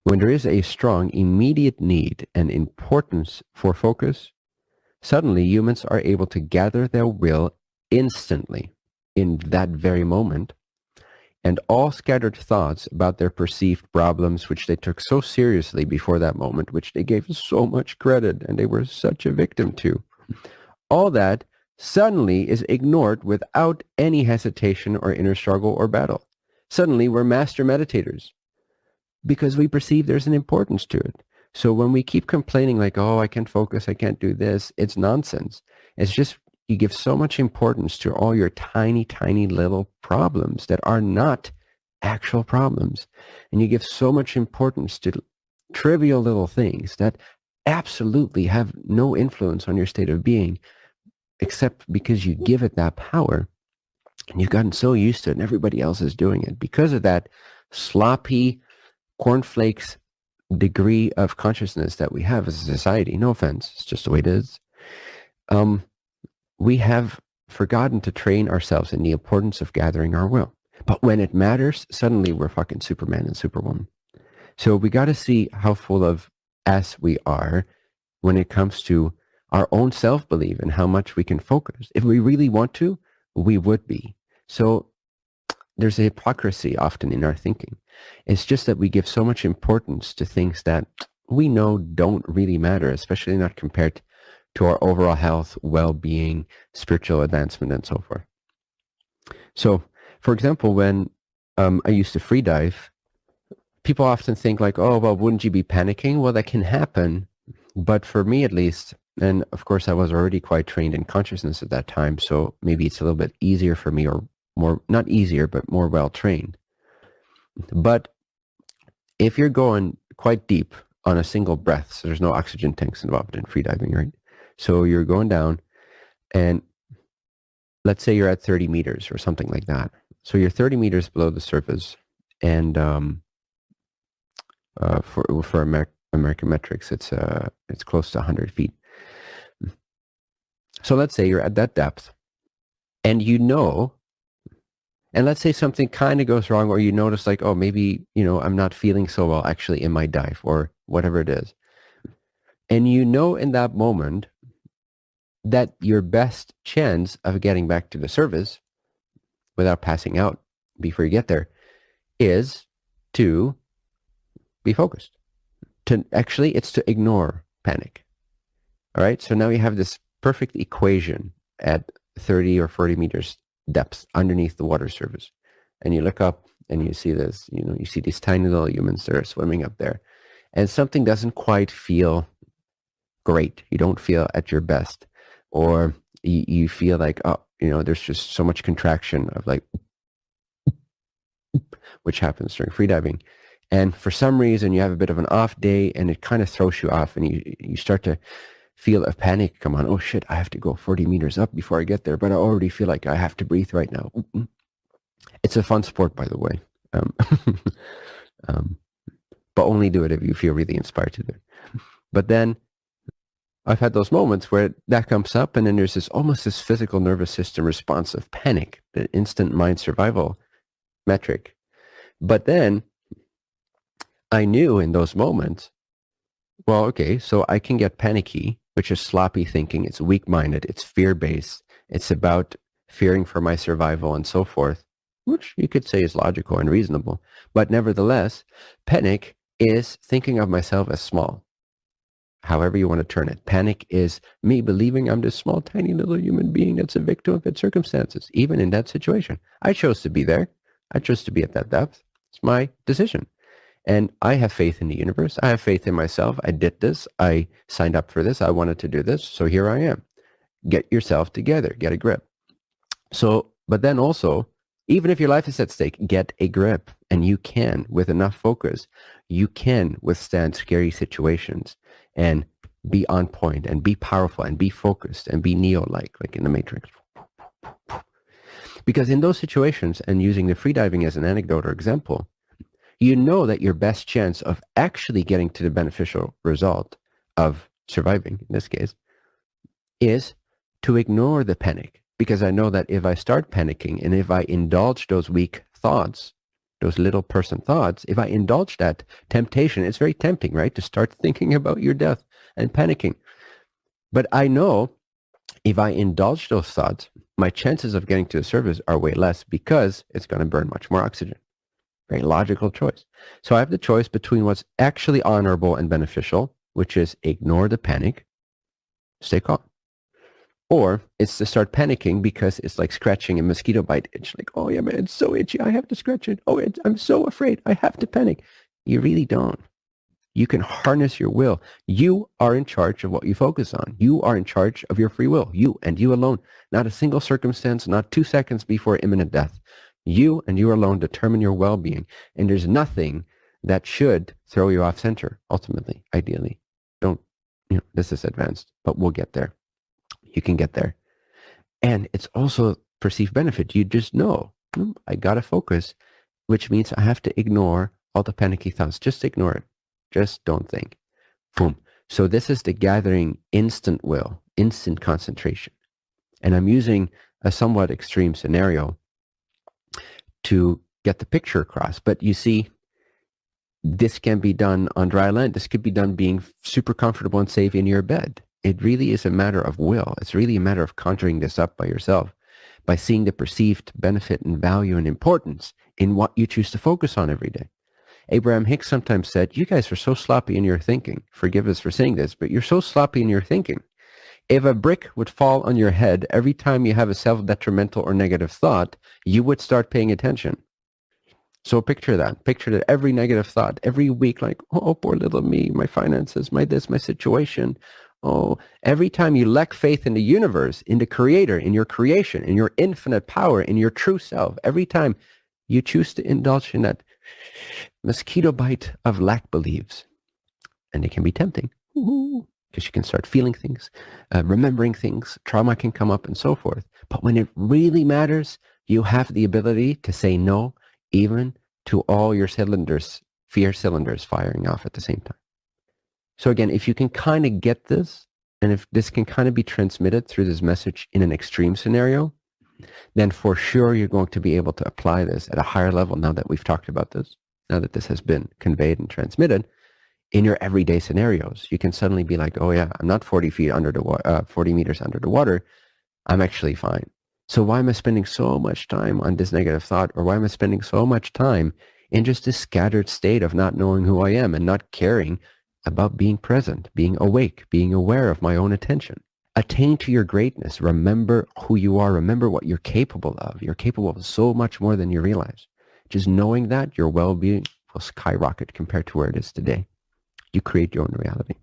When there is a strong immediate need and importance for focus, suddenly humans are able to gather their will instantly in that very moment, and all scattered thoughts about their perceived problems, which they took so seriously before that moment, which they gave so much credit and they were such a victim to, all that suddenly is ignored without any hesitation or inner struggle or battle. Suddenly we're master meditators because we perceive there's an importance to it. So when we keep complaining like, oh, I can't focus, I can't do this, it's nonsense. It's just you give so much importance to all your tiny, tiny little problems that are not actual problems. And you give so much importance to trivial little things that absolutely have no influence on your state of being, except because you give it that power. And you've gotten so used to it and everybody else is doing it. Because of that sloppy cornflakes degree of consciousness that we have as a society, no offense, it's just the way it is, we have forgotten to train ourselves in the importance of gathering our will. But when it matters, suddenly we're fucking Superman and Superwoman. So we got to see how full of ass we are when it comes to our own self-belief and how much we can focus. If we really want to, we would be. So there's a hypocrisy often in our thinking. It's just that we give so much importance to things that we know don't really matter, especially not compared to our overall health, well-being, spiritual advancement, and so forth. So, for example, when I used to free dive, people often think like, oh, well, wouldn't you be panicking? Well, that can happen. But for me, at least, and of course, I was already quite trained in consciousness at that time, so maybe it's a little bit easier for me, or more, not easier, but more well-trained. But if you're going quite deep on a single breath, so there's no oxygen tanks involved in free diving, right? So you're going down, and let's say you're at 30 meters or something like that. So you're 30 meters below the surface, and for American metrics, it's close to 100 feet. So let's say you're at that depth, and and let's say something kind of goes wrong, or you notice like, oh, maybe, I'm not feeling so well actually in my dive, or whatever it is. And in that moment that your best chance of getting back to the surface without passing out before you get there is to be focused. It's to ignore panic. All right. So now you have this perfect equation at 30 or 40 meters depth underneath the water surface. And you look up and you see this, you see these tiny little humans that are swimming up there. And something doesn't quite feel great. You don't feel at your best. Or you feel like, oh, there's just so much contraction of like, which happens during freediving. And for some reason, you have a bit of an off day, and it kind of throws you off, and you start to feel a panic come on. Oh shit, I have to go 40 meters up before I get there, but I already feel like I have to breathe right now. It's a fun sport, by the way. But only do it if you feel really inspired to do it. But then I've had those moments where that comes up, and then there's almost this physical nervous system response of panic, the instant mind survival metric. But then I knew in those moments, well, okay, so I can get panicky, which is sloppy thinking. It's weak-minded. It's fear-based. It's about fearing for my survival and so forth, which you could say is logical and reasonable. But nevertheless, panic is thinking of myself as small. However you want to turn it. Panic is me believing I'm this small, tiny little human being that's a victim of its circumstances, even in that situation. I chose to be there. I chose to be at that depth. It's my decision. And I have faith in the universe. I have faith in myself. I did this. I signed up for this. I wanted to do this. So here I am. Get yourself together. Get a grip. So, but then also, even if your life is at stake, get a grip. And you can, with enough focus, you can withstand scary situations and be on point and be powerful and be focused and be Neo-like in the Matrix. Because in those situations, and using the freediving as an anecdote or example, you know that your best chance of actually getting to the beneficial result of surviving, in this case, is to ignore the panic. Because I know that if I start panicking and if I indulge those weak thoughts, those little person thoughts, if I indulge that temptation, it's very tempting, right? To start thinking about your death and panicking. But I know if I indulge those thoughts, my chances of getting to the surface are way less because it's going to burn much more oxygen. Very logical choice. So I have the choice between what's actually honorable and beneficial, which is ignore the panic, stay calm. Or it's to start panicking because it's like scratching a mosquito bite itch. Like, oh yeah, man, it's so itchy. I have to scratch it. Oh, I'm so afraid. I have to panic. You really don't. You can harness your will. You are in charge of what you focus on. You are in charge of your free will. You and you alone. Not a single circumstance, not 2 seconds before imminent death. You and you alone determine your well-being. And there's nothing that should throw you off center, ultimately, ideally. Don't, this is advanced, but we'll get there. You can get there. And it's also perceived benefit. You just know, I got to focus, which means I have to ignore all the panicky thoughts. Just ignore it. Just don't think. Boom. So this is the gathering instant will, instant concentration. And I'm using a somewhat extreme scenario to get the picture across. But you see, this can be done on dry land. This could be done being super comfortable and safe in your bed. It really is a matter of will. It's really a matter of conjuring this up by yourself, by seeing the perceived benefit and value and importance in what you choose to focus on every day. Abraham Hicks sometimes said, you guys are so sloppy in your thinking. Forgive us for saying this, but you're so sloppy in your thinking. If a brick would fall on your head every time you have a self-detrimental or negative thought, you would start paying attention. So picture that. Picture that every negative thought, every week, like, oh, poor little me, my finances, my this, my situation. Oh, every time you lack faith in the universe, in the creator, in your creation, in your infinite power, in your true self, every time you choose to indulge in that mosquito bite of lack beliefs, and it can be tempting because you can start feeling things, remembering things, trauma can come up and so forth. But when it really matters, you have the ability to say no, even to all your cylinders, fear cylinders firing off at the same time. So again, if you can kind of get this, and if this can kind of be transmitted through this message in an extreme scenario, then for sure you're going to be able to apply this at a higher level now that we've talked about this, now that this has been conveyed and transmitted in your everyday scenarios. You can suddenly be like, oh yeah, I'm not 40 feet under the water, 40 meters under the water. I'm actually fine. So why am I spending so much time on this negative thought? Or why am I spending so much time in just this scattered state of not knowing who I am and not caring about being present, being awake, being aware of my own attention? Attain to your greatness. Remember who you are. Remember what you're capable of. You're capable of so much more than you realize. Just knowing that, your well-being will skyrocket compared to where it is today. You create your own reality.